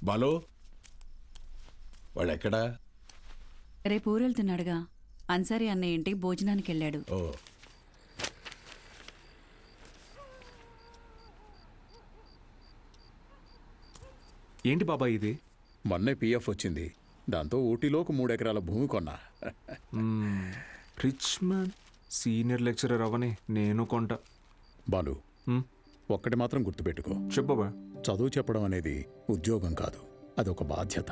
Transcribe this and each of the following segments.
బాలు వాడెక్కడా? రేపు ఊరెళ్తున్నాడుగా. అన్సారీ అన్నయ్య ఇంటికి భోజనానికి వెళ్ళాడు. ఓ ఏంటి బాబాయ్ ఇది? మొన్నే పిఎఫ్ వచ్చింది. దాంతో ఊటీలోకి 3 ఎకరాల భూమి కొన్నా. రిచ్ మ్యాన్ సీనియర్ లెక్చరర్ అవని నేను కొంట. బాలు ఒక్కటి మాత్రం గుర్తుపెట్టుకో. చెప్పు బాబాయ్. చదువు చెప్పడం అనేది ఉద్యోగం కాదు, అదొక బాధ్యత.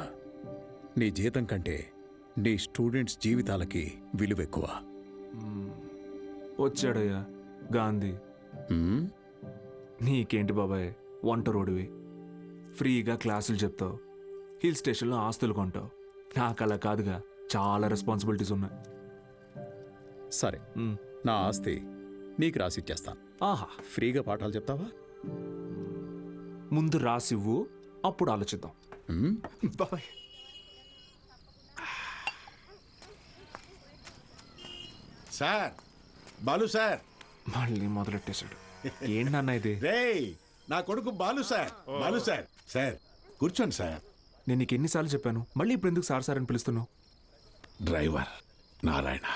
నీ జీతం కంటే నీ స్టూడెంట్స్ జీవితాలకి విలువ ఎక్కువ. వచ్చాడయ్యా గాంధీ. హ్మ్? నీకేంటి బాబాయ్, వంట రోడ్డువి, ఫ్రీగా క్లాసులు చెప్తావు, హిల్ స్టేషన్లో ఆస్తులు కొంటావు. నాకు అలా కాదుగా, చాలా రెస్పాన్సిబిలిటీస్ ఉన్నాయి. సరే, నా ఆస్తి నీకు రాసిచ్చేస్తాను. ఆహా, ఫ్రీగా పాఠాలు చెప్తావా? ముందు రాసివ్వు, అప్పుడు ఆలోచిద్దాం. హ్మ్? బాబాయ్ సార్, బాలు సార్. మళ్ళీ మొదలెట్టేశాడు. ఏంటి నాన్న ఇది? రేయ్, నా కొడుకు Balu sir. Balu sir. Sir కూర్చోండి సార్. నేను నీకు ఎన్నిసార్లు చెప్పాను, మళ్ళీ ఇప్పుడు ఎందుకు సార్ సార్ అని పిలుస్తున్నావు? డ్రైవర్ నారాయణ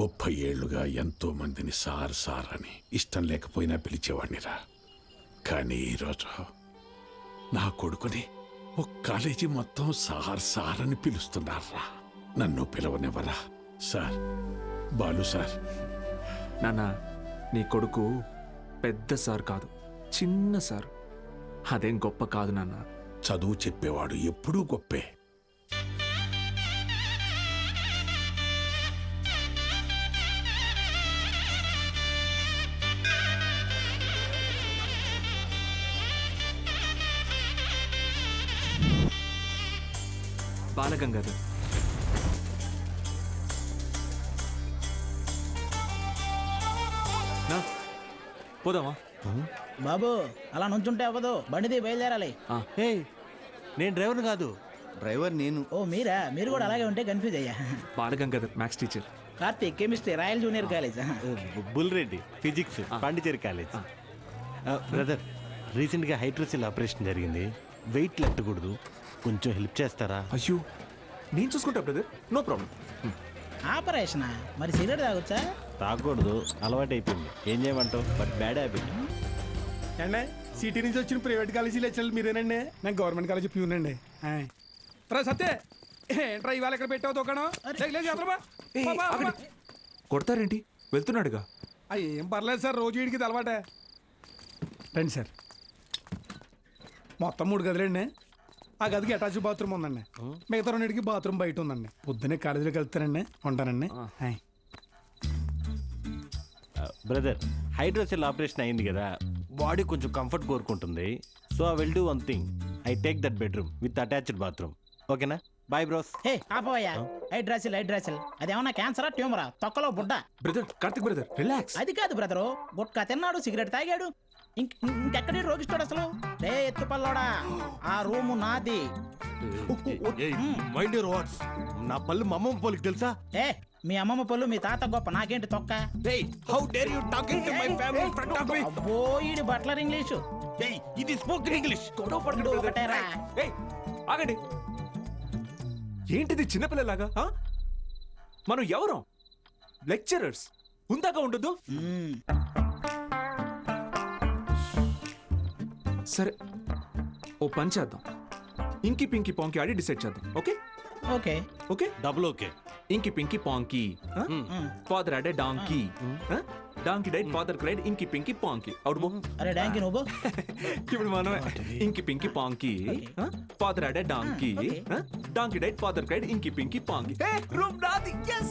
30 ఏళ్లుగా ఎంతో మందిని సార్ సార్ అని ఇష్టం లేకపోయినా పిలిచేవాడినిరా. కానీ ఈరోజు నా కొడుకుని ఒక కాలేజీ మొత్తం సార్ సార్ అని పిలుస్తున్నారా. నన్ను పిలవనివ్వరా సార్? బాలు సార్. నాన్న, నీ కొడుకు పెద్ద సార్ కాదు, చిన్న సార్. అదేం గొప్ప కాదు నాన్న. చదువు చెప్పేవాడు ఎప్పుడూ గొప్పే. బాలగంగాధర్. నా పోదామా? బాబు అలా నుంచుంటే అవ్వదు, బండిది బయలుదేరాలి. హే, నేను డ్రైవర్ని కాదు, డ్రైవర్ నేను. ఓ మీరా? మీరు కూడా అలాగే ఉంటే కన్ఫ్యూజ్ అయ్యా. Balagangadhar maths teacher. Karthik chemistry, royal junior college. Bulreddy physics, Pondicherry college. Brother, రీసెంట్గా హైడ్రోసిల్ ఆపరేషన్ జరిగింది, వెయిట్ లెట్టకూడదు, కొంచెం హెల్ప్ చేస్తారా? అయ్యో, నేను చూసుకుంటా బ్రదర్, నో ప్రాబ్లం. ఆపరేషనా? మరి సిగరెట్ తాగొచ్చా? తాగకూడదు, అలవాటు అయిపోయింది. ఏం చేయమంటావు, బట్ బ్యాడ్ హ్యాబిట్. అండి, సిటీ నుంచి వచ్చిన ప్రైవేట్ కాలేజీ లెక్చర్లు మీరేనండి? నేను గవర్నమెంట్ కాలేజీ ప్యూనండి. సత్తే ఏంట్రా ఇవాళ ఇక్కడ పెట్టావు దుకాణం? కొడతారేంటి? వెళ్తున్నాడుగా. ఏం పర్లేదు సార్, రోజు వీడికి ఇది అలవాటే. రండి సార్. మొత్తం 3 గదులండి. ఆ గదికి అటాచ్ బాత్రూమ్ ఉందండి. మిగతా 2కి బాత్రూమ్ బయట ఉందండి. పొద్దున్నే కాలేజీలోకి వెళ్తానండి, ఉంటానండి. బ్రదర్, హైడ్రోసిల్ ఆపరేషన్ అయింది కదా, బాడీ కొంచెం కంఫర్ట్ కోరుకుంటుంది. So I will do one thing, I take that bedroom with attached bathroom. ఓకేనా? Bye bros. హే ఆపోయా, హైడ్రాసిల్ అదేమన్నా క్యాన్సరా, ట్యూమరా, తొక్కలో బుడ్డ? Brother Karthik brother, relax. అది కాదు బ్రదరు, గుట్కా తిన్నాడు, సిగరెట్ తాగాడు, ఇంకెక్కడి రోగిస్తాడు అసలు? రే ఎత్తుపల్లోడా, ఆ రూము నాది. Mind your words. నా పళ్ళు మా అమ్మమ్మ పోలికి తెలుసా? ఏ మీ అమ్మమ్మ పళ్ళు మీ తాత గొప్ప, నాకేంటి తొక్క? How dare you talking to my family in front of me? అబ్బో, ఈడి బట్లర్ ఇంగ్లీషు. ఇది స్పోకెన్ ఇంగ్లీష్. ఒకటేరా. ఆగండి, ఏంటిది చిన్నపిల్లలాగా? మనం ఎవరం? లెక్చరర్స్. ఉందాక ఉండదు. సరే, ఓ పని చేద్దాం, ఇంకి పింకి పాంకి ఆడి డిసైడ్ చేద్దాం. Okay okay okay, double okay. Inky pinky ponky. Father had a donkey, donkey died, father cried, inky pinky పాంకి. Out బో. అరే డాంకీ నువ్వు. ఇప్పుడు మనమే inky pinky ponky, father had a donkey, donkey died, father cried, inky pinky ponky. Room నాది. yes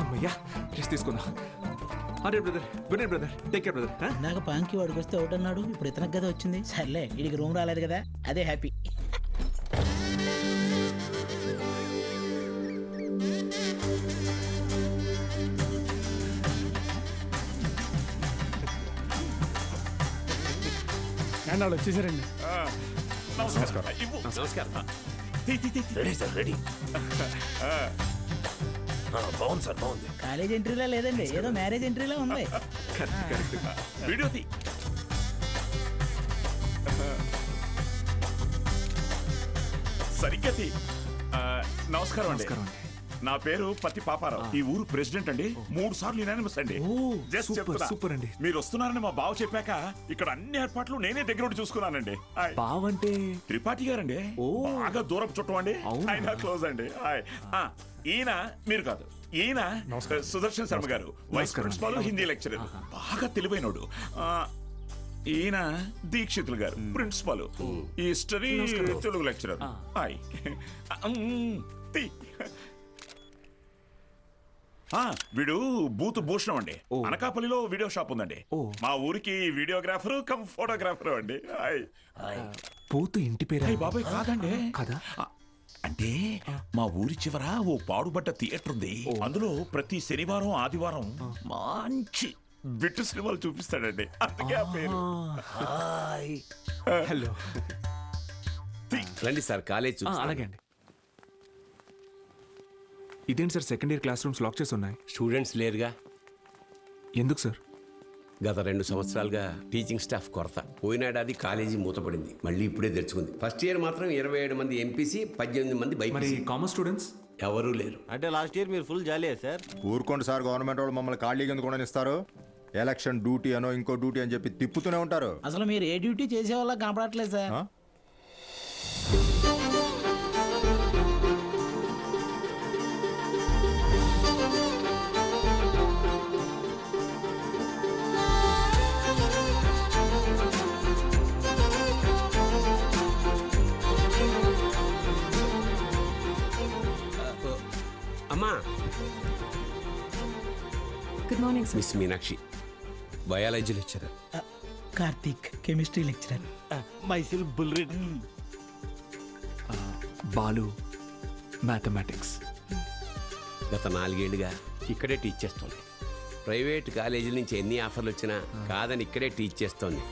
అమ్మయ్యా, rest తీసుకుందాం. అరే brother, good night brother, take care brother. నాకు పాంకి వాడికి వస్తే ఒకటి అన్నాడు, ఇప్పుడు ఇతనికి కదా వచ్చింది. సర్లే, వీడికి రూమ్ రాలేదు కదా, అదే హ్యాపీ. వాళ్ళు వచ్చేసారండి. బాగుంది సార్, బాగుంది. కాలేజ్ ఎంట్రీలా లేదండి, ఏదో మ్యారేజ్ ఎంట్రీలా ఉంది. వీడియో తీ. సరిగ్గా తీ. నమస్కారం అండి. నమస్కారం అండి. నా పేరు పత్తి పాపారావు. ఈ ఊరు ప్రెసిడెంట్ అండి. 3 సార్లు యునానిమస్ అండి. జస్ట్ సూపర్ చెప్తున్నా. సూపర్ అండి. మీరు వస్తున్నారని మా బావ చెప్పాక ఇక్కడ అన్ని ఏర్పాట్లు నేనే దగ్గర ఉండి చూసుకున్నానండి. హాయ్. బావంటే త్రిపాఠి గారండి. ఓ. బాగా దూరపు చుట్టం అండి. అవునా? ఆయన క్లోజ్ అండి. హాయ్. ఈయన మీరు కాదు, ఈయన సుదర్శన్ శర్మ గారు, వైస్ నమస్కారం. ప్రిన్సిపాల్, హిందీ లెక్చరర్, బాగా తెలివైనోడు. ఈయన దీక్షితులు గారు, principal, history Telugu lecturer. Hi. తీ. వీడు బూత్ భూషణం అండి. అనకాపల్లిలో వీడియో షాప్ ఉందండి. మా ఊరికి వీడియోగ్రాఫర్ కమ్ ఫోటోగ్రాఫర్ అండి. పూతు ఇంటి పేరు అయ్య బాబాయ్ కాదండి. కదా అంటే మా ఊరి చివర ఓ పాడుబడ్డ థియేటర్ ఉంది. అందులో ప్రతి శనివారం ఆదివారం మంచి బిట్టు సినిమాలు చూపిస్తాడండి. అందుకే ఆ పేరు. హలో రండి సార్, కాలేజ్ అలాగే అండి. ఇదేంటి sir, second year classrooms lock చేసి ఉన్నాయి? స్టూడెంట్స్ లేరుగా. ఎందుకు సార్? గత 2 సంవత్సరాలుగా టీచింగ్ స్టాఫ్ కొరత. పోయినేడాది కాలేజీ మూతపడింది, మళ్ళీ ఇప్పుడే తెరుచుకుంది. ఫస్ట్ ఇయర్ మాత్రం 27 మంది ఎంపీసీ, 18 మంది మరి బైపీసీ. కామర్స్ స్టూడెంట్స్ ఎవరూ లేరు. అంటే లాస్ట్ ఇయర్ మీరు ఫుల్ జాలీయా సార్? ఊరుకోండి సార్, గవర్నమెంట్ వాళ్ళు మమ్మల్ని ఖాళీగా ఎందుకు ఇస్తారు? ఎలక్షన్ డ్యూటీ అనో ఇంకో డ్యూటీ అని చెప్పి తిప్పుతూనే ఉంటారు. అసలు మీరు ఏ డ్యూటీ చేసే వాళ్ళ కనపడట్లేదు సార్. అమ్మా, good morning sir. Miss Meenakshi, biology lecturer. Karthik, chemistry lecturer. మైసిల్ బుల్రెడ్. బాలు, మ్యాథమెటిక్స్. గత 4 ఏళ్లుగా ఇక్కడే టీచ్ చేస్తోంది. ప్రైవేట్ కాలేజీల నుంచి ఎన్ని ఆఫర్లు వచ్చినా కాదని ఇక్కడే టీచ్ చేస్తోంది.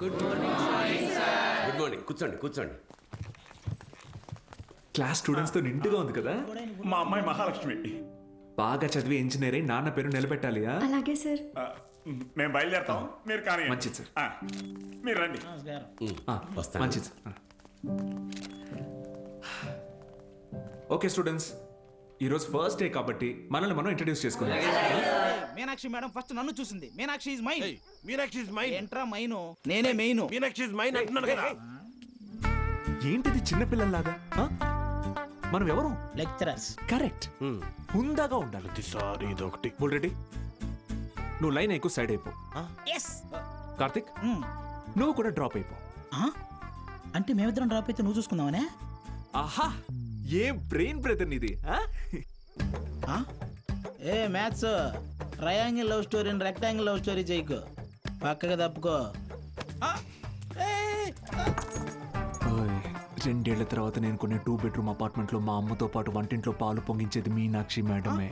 Good morning. కూర్చోండి కూర్చోండి. క్లాస్ స్టూడెంట్స్ తో నిండుగా ఉంది కదా. మా అమ్మాయి మహాలక్ష్మి. బాగా చదివి ఇంజనీర్ అయి నాన్న పేరు నిలబెట్టాలి. అలాగే సార్. మేము బయలుదేరుతాం, మీరు కానీ. మంచిది సార్. మీరు రండి. వస్తాను. మంచిది సార్. ఓకే స్టూడెంట్స్, ఈరోజు ఫస్ట్ డే కాబట్టి మనల్ని మనం ఇంట్రడ్యూస్ చేసుకుందాం. మీనాక్షి మేడం ఫస్ట్ నన్ను చూసింది. Meenakshi is mine. Meenakshi is mine. ఎంట్రా మైను, నేనే మెయిన్. మీనాక్షి ఇస్ మైన్ అంటున్నాను కదా. ఏంటిది చిన్నపిల్లల్లాగా? మనం ఎవరు? లెక్చరర్స్. కరెక్ట్. హుందాగా ఉండాలి. సారీ ఇదొకటి. ఆల్రెడీ నువ్వు లైన్ ఎక్కువ సైడ్ అయిపో. ఎస్. కార్తిక్, నువ్వు కూడా డ్రాప్ అయిపో. అంటే మేమిద్దరం డ్రాప్ అయితే నువ్వు చూసుకుందామనే? ఆహా, ఏం బ్రెయిన్ బ్రదర్ నీది. ఏ మ్యాథ్స్, ట్రయాంగిల్ లవ్ స్టోరీని రెక్టాంగిల్ లవ్ స్టోరీ చేయకు, పక్కగా తప్పుకో. 2 ఏళ్ల తర్వాత నేను కొనే 2 బెడ్రూమ్ అపార్ట్మెంట్ లో మా అమ్మతో పాటు వంటింట్లో పాలు పొంగించేది మీనాక్షి మేడమే.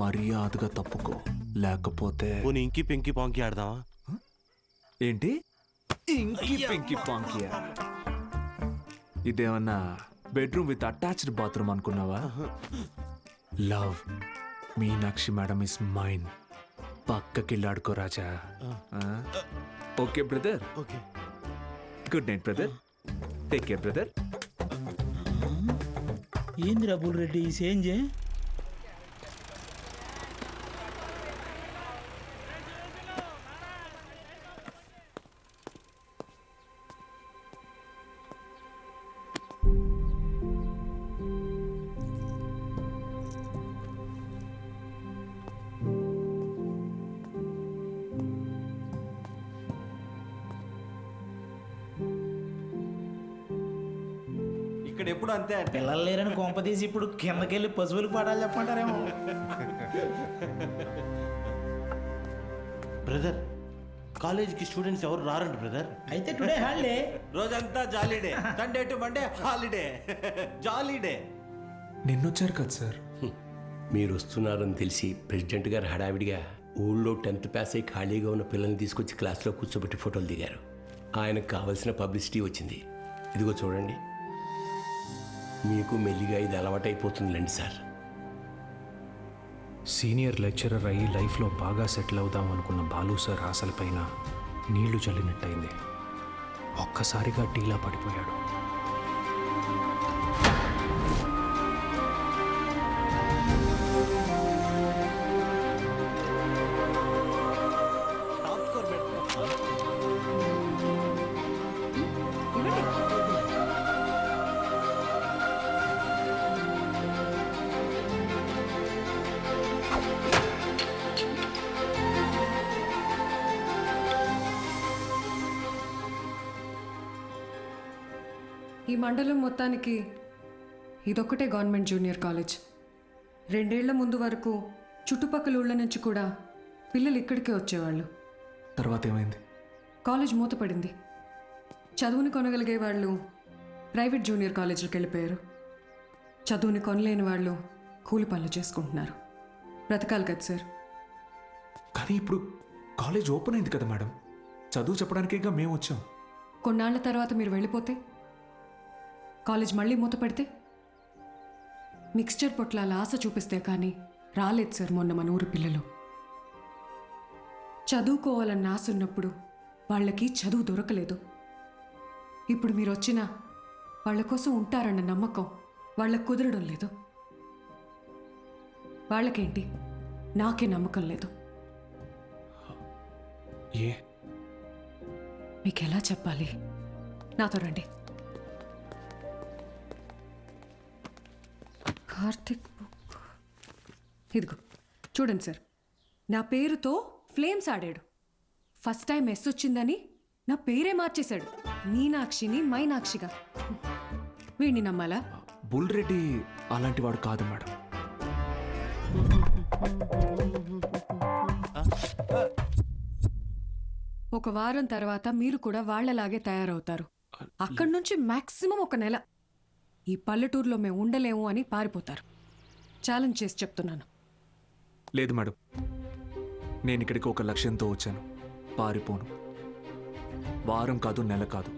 మర్యాదగా తప్పుకో, లేకపోతే ఇంకి పెంకి పాంకి ఆడదామా? ఏంటి ఇంకి పెంకి పాంకియా? ఇదేమన్నా బెడ్రూమ్ విత్ అటాచ్డ్ బాత్రూమ్ అనుకున్నావా? Love Meenakshi madam is mine. పక్కకెళ్ళాడుకో రాజా. Okay brother. Okay. Good night brother. Take care brother. ఏంది రబుల్ రెడ్డి ఈ సేంజే? ఇక్కడ ఎప్పుడు అంతే అంటే పిల్లలు లేరని కొంప తీసి ఇప్పుడు కిందకెళ్ళి పశువులకు పాడాలి చెప్పంటారేమో. బ్రదర్, కాలేజీకి స్టూడెంట్స్ ఎవరు రారండి బ్రదర్. అయితే టుడే హాలిడే. రోజంతా jolly day. Sunday to Monday holiday. Jolly day. నిన్నొచ్చారు కదా సార్. మీరు వస్తున్నారని తెలిసి ప్రెసిడెంట్ గారు హడావిడిగా ఊళ్ళో 10th పాస్ అయి ఖాళీగా ఉన్న పిల్లల్ని తీసుకొచ్చి క్లాస్లో కూర్చోబెట్టి ఫోటోలు దిగారు. ఆయనకు కావలసిన పబ్లిసిటీ వచ్చింది. ఇదిగో చూడండి, మీకు మెల్లిగా ఇది అలవాటైపోతుందిలేండి సార్. సీనియర్ లెక్చరర్ అయ్యి లైఫ్లో బాగా సెటిల్ అవుదాం అనుకున్న బాలు సార్ ఆశలపైన నీళ్లు చల్లినట్టయింది. ఒక్కసారిగా టీలా పడిపోయాడు. ఈ మండలం మొత్తానికి ఇదొక్కటే గవర్నమెంట్ జూనియర్ కాలేజ్. 2 ఏళ్ల ముందు వరకు చుట్టుపక్కల ఊళ్ళ నుంచి కూడా పిల్లలు ఇక్కడికే వచ్చేవాళ్ళు. తర్వాత ఏమైంది? కాలేజ్ మూతపడింది. చదువుని కొనగలిగే వాళ్ళు ప్రైవేట్ జూనియర్ కాలేజీలకు వెళ్ళిపోయారు. చదువుని కొనలేని వాళ్ళు కూలి పనులు చేసుకుంటున్నారు. బ్రతకాలి కదా సార్. కానీ ఇప్పుడు కాలేజ్ ఓపెన్ అయింది కదా మేడం, చదువు చెప్పడానికేగా మేము వచ్చాం. కొన్నాళ్ల తర్వాత మీరు వెళ్ళిపోతే, కాలేజ్ మళ్ళీ మూతపడితే, మిక్స్చర్ పొట్లాల ఆశ చూపిస్తే కానీ రాలేదు సార్ మొన్న మన ఊరు పిల్లలు. చదువుకోవాలన్న ఆశ ఉన్నప్పుడు వాళ్ళకి చదువు దొరకలేదు. ఇప్పుడు మీరు వచ్చినా వాళ్ళ కోసం ఉంటారన్న నమ్మకం వాళ్ళకు కుదరడం లేదు. వాళ్ళకేంటి, నాకే నమ్మకం లేదు. ఏ మీకు ఎలా చెప్పాలి? నాతో రండి. కార్తిక్ బుక్ ఇదిగో చూడండి సార్. నా పేరుతో ఫ్లేమ్స్ ఆడాడు. ఫస్ట్ టైం ఎస్ వచ్చిందని నా పేరే మార్చేశాడు. మీనాక్షిని మైనాక్షిగా. వీడిని నమ్మాలా? బుల్రెడ్డి అలాంటి వాడు కాదు మేడం. ఒక వారం తర్వాత మీరు కూడా వాళ్లలాగే తయారవుతారు. అక్కడి నుంచి మాక్సిమం 1 నెల ఈ పల్లెటూరులో మేము ఉండలేము అని పారిపోతారు. ఛాలెంజ్ చేసి చెప్తున్నాను. లేదు మేడం, నేను ఇక్కడికి ఒక లక్ష్యంతో వచ్చాను. పారిపోను. వారం కాదు, నెల కాదు,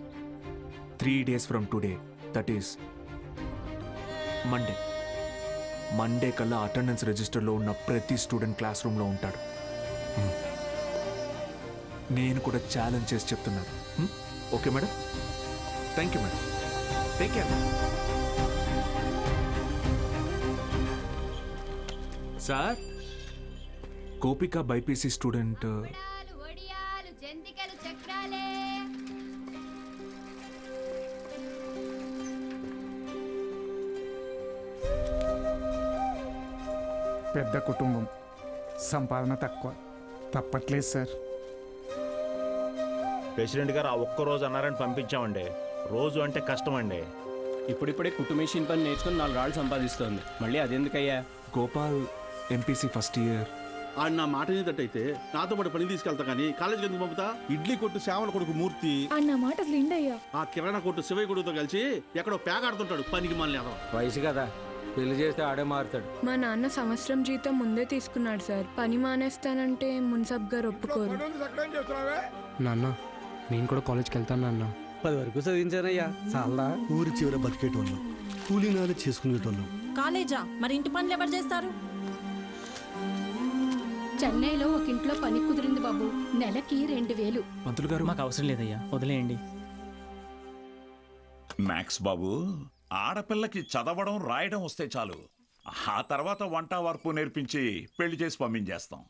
3 days from today, that is Monday కల్లా అటెండెన్స్ రిజిస్టర్లో ఉన్న ప్రతి స్టూడెంట్ క్లాస్ రూమ్లో ఉంటాడు. నేను కూడా ఛాలెంజ్ చేసి చెప్తున్నాను. Okay madam? Thank you madam. Take care. Sir, Gopika BiPC student. పెద్ద కుటుంబం, సంపాదన తక్కువ. తప్పట్లేదు సార్. ప్రెసిడెంట్ గారు ఆ ఒక్కరోజు అన్నారని పంపించామండి. రోజు అంటే కష్టం అండి. ఇప్పుడిప్పుడే కుట్టు మెషిన్ పని నేర్చుకుని 4 రాళ్ళు సంపాదిస్తోంది. మళ్ళీ అదెందుకయ్యా? Gopal MPC first year. ఆడు నా మాట ఏదట్టయితే నాతో పాటు పని తీసుకెళ్తా కానీ కాలేజీకి ఎందుకు పంపుతా? ఇడ్లీ కొట్టు శ్యామల కొడుకు మూర్తి అన్న మాట అయ్యా. ఆ కిరాణా కొట్టు శివయ్య కొడుకుతో కలిసి ఎక్కడో పేకాడుతుంటాడు. పనికి మళ్ళీ వయసు కదా, పెళ్లి చేస్తే ఆడే మారుతాడు. మా నాన్న సంవత్సరం జీతం ముందే తీసుకున్నాడు సార్. పని మానేస్తానంటే మున్సబ్ గారు ఒప్పుకోరు. నాన్న, నేను కూడా కాలేజ్కి వెళ్తాను నాన్న. 10 వరకు చదివించానయ్యా. చాలా ఊరి చివర బతికేటోళ్ళం, కూలీనాలు చేసుకునేటోళ్ళం. కాలేజా? మరి ఇంటి పనులు ఎవరు చేస్తారు? చెన్నైలో ఒక ఇంట్లో పని కుదిరింది బాబు. నెలకి 2000. పంతులు గారు, మాకు అవసరం లేదయ్యా, వదిలేయండి. మ్యాక్స్ బాబు, ఆడపిల్లకి చదవడం రాయడం వస్తే చాలు. ఆ తర్వాత వంట వరపు నేర్పించి పెళ్లి చేసి పంపించేస్తాం.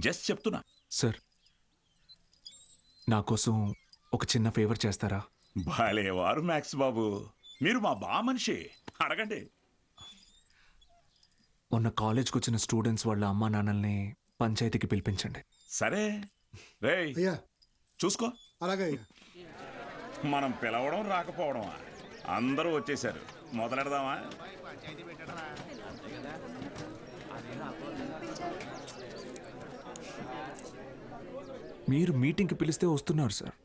జస్ట్ చెప్తున్నా. సార్, నా కోసం ఒక చిన్న ఫేవర్ చేస్తారా? భలేవారు మ్యాక్స్ బాబు, మీరు మా బా మనిషి. అడగండి. మొన్న కాలేజ్కి వచ్చిన స్టూడెంట్స్ వాళ్ళ అమ్మా నాన్నల్ని పంచాయతీకి పిలిపించండి. సరే రేయ్, చూసుకో. అలాగే. మనం పిలవడం రాకపోవడమా? అందరూ వచ్చేసారు. మొదలెడదామా? మీరు మీటింగ్కి పిలిస్తే వస్తున్నారు సార్,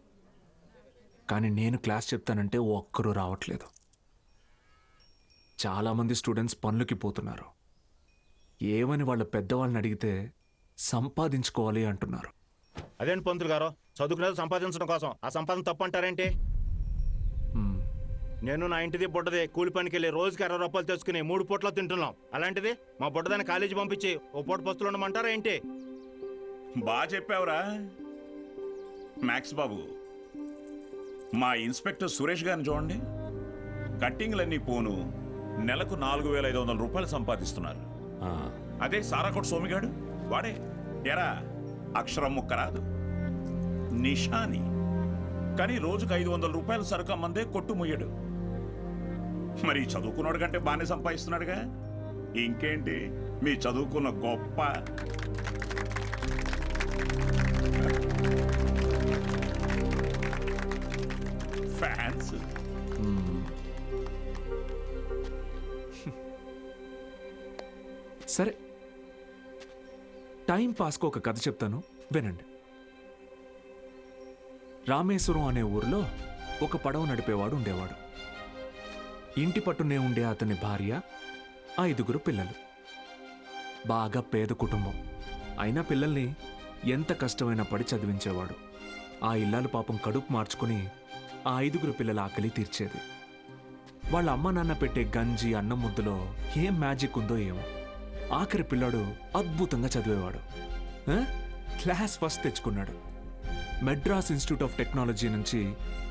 కానీ నేను క్లాస్ చెప్తానంటే ఒక్కరూ రావట్లేదు. చాలామంది స్టూడెంట్స్ పనులకి పోతున్నారు. ఏమని వాళ్ళ పెద్దవాళ్ళని అడిగితే సంపాదించుకోవాలి అంటున్నారు. అదేంటి పంతులు గారు, చదువుకునేది సంపాదించడం కోసం. ఆ సంపాదన తప్పు అంటారేంటి? నేను నా ఇంటిది బుడ్డది కూలి పనికి వెళ్ళి రోజుకి 60 రూపాయలు తెచ్చుకుని 3 పూట్ల తింటున్నాం. అలాంటిది మా బుడ్డదాన్ని కాలేజీ పంపించి ఓ పూట పస్తులు ఉండమంటారా ఏంటి? బాగా చెప్పావురా. మ్యాక్స్ బాబు, మా ఇన్స్పెక్టర్ సురేష్ గారిని చూడండి. కట్టింగ్లన్నీ పోను నెలకు 4,500 రూపాయలు సంపాదిస్తున్నారు. అదే సారాకోట్ సోమిగాడు వాడే ఎరా అక్షరం ముక్క రాదు, నిషాని, కానీ రోజుకు 500 రూపాయలు సరుకు అమ్మందే కొట్టు ముయ్యడు. మరి చదువుకున్నాడు కంటే బాగానే సంపాదిస్తున్నాడుగా. ఇంకేంటి మీ చదువుకున్న గొప్ప. ఫ్యాన్స్. సరే, టైం పాస్కు ఒక కథ చెప్తాను, వినండి. రామేశ్వరం అనే ఊరిలో ఒక పడవ నడిపేవాడు ఉండేవాడు. ఇంటి పట్టునే ఉండే అతని భార్య, 5 పిల్లలు. బాగా పేద కుటుంబం అయినా పిల్లల్ని ఎంత కష్టమైనా పడి చదివించేవాడు. ఆ ఇల్లాలు పాపం కడుపు మార్చుకుని ఆ 5 పిల్లల ఆకలి తీర్చేది. వాళ్ళ అమ్మ నాన్న పెట్టే గంజి అన్నం ముద్దలో ఏం మ్యాజిక్ ఉందో ఏమో, ఆఖరి పిల్లాడు అద్భుతంగా చదివేవాడు. క్లాస్ ఫస్ట్ తెచ్చుకున్నాడు. మెడ్రాస్ ఇన్స్టిట్యూట్ ఆఫ్ టెక్నాలజీ నుంచి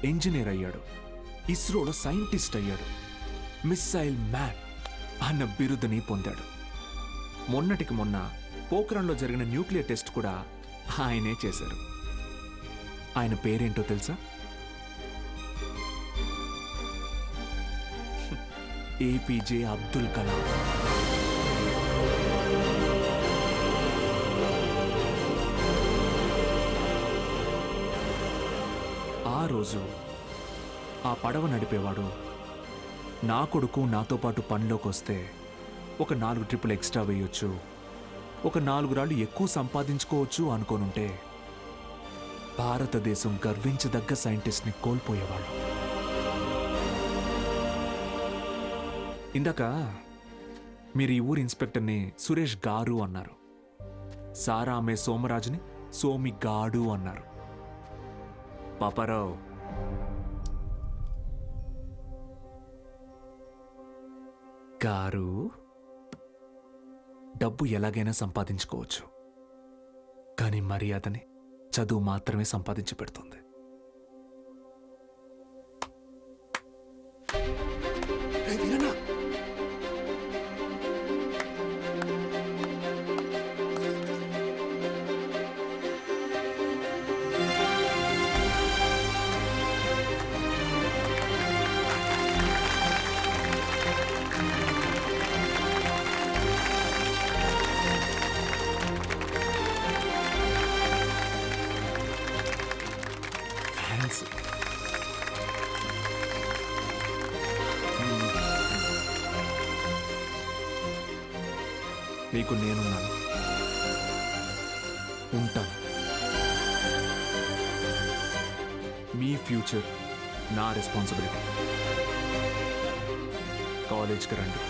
ఇంజనీర్ అయ్యాడు. ఇస్రోలో సైంటిస్ట్ అయ్యాడు. మిస్సైల్ మ్యాన్ అన్న బిరుదుని పొందాడు. మొన్నటికి మొన్న పోఖ్రాన్లో జరిగిన న్యూక్లియర్ టెస్ట్ కూడా ఆయనే చేశారు. ఆయన పేరేంటో తెలుసా? ఏపీజే అబ్దుల్ కలాం. ఆ రోజు ఆ పడవ నడిపేవాడు, నా కొడుకు నాతో పాటు పనిలోకి వస్తే ఒక 4 ట్రిప్పులు ఎక్స్ట్రా వేయొచ్చు, ఒక 4 రాళ్ళు ఎక్కువ సంపాదించుకోవచ్చు అనుకోనుంటే భారతదేశం గర్వించదగ్గ సైంటిస్ట్ని కోల్పోయేవాడు. ఇందాక మీరు ఈ ఊరి ఇన్స్పెక్టర్ని సురేష్ గారు అన్నారు. సారా అమ్మే సోమరాజుని సోమి గాడు అన్నారు. పాపారావు, గారు, డబ్బు ఎలాగైనా సంపాదించుకోవచ్చు, కానీ మర్యాదని చదువు మాత్రమే సంపాదించి పెడుతుంది. మీకు నేనున్నాను, ఉంటాను. మీ ఫ్యూచర్ నా రెస్పాన్సిబిలిటీ. కాలేజ్కి రండి.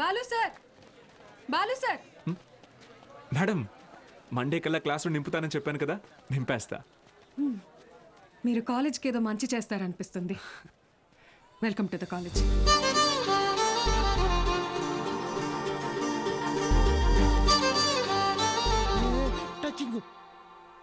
Balu sir, Balu sir. Madam, Monday కల్లా క్లాసులు నింపుతానని చెప్పాను కదా, నింపేస్తా. మీరు కాలేజ్కి ఏదో మంచి చేస్తారనిపిస్తుంది. Welcome to the college. Touching